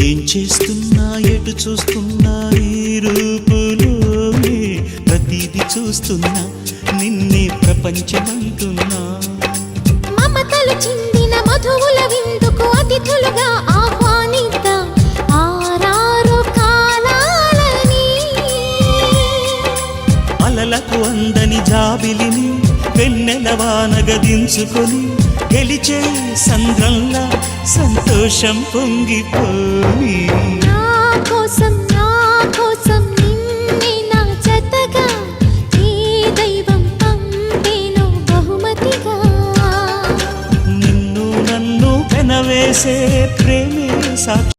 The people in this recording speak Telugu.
ఏం చేస్తున్నా ఎటు చూస్తున్నా ఈ రూపులోనే ప్రతిదీ చూస్తున్నా నిన్నే ప్రపంచమంటున్నా. మమతలు చిందిన మధువుల విందుకు అతిథులుగా ఆహ్వానిద్దాం ఆరారు కాలాలని. అలలకు అందని జాబిలిని వెన్నెల వానగదించుకొని గెలిచే సంద్రంలా సంతోషం పొంగిపోయి. నా కోసం నిన్నే నా జతగా ఈ దైవం పంపేను బహుమతిగా. నిన్ను నన్ను పెనవేసే ప్రేమే సాక్షి.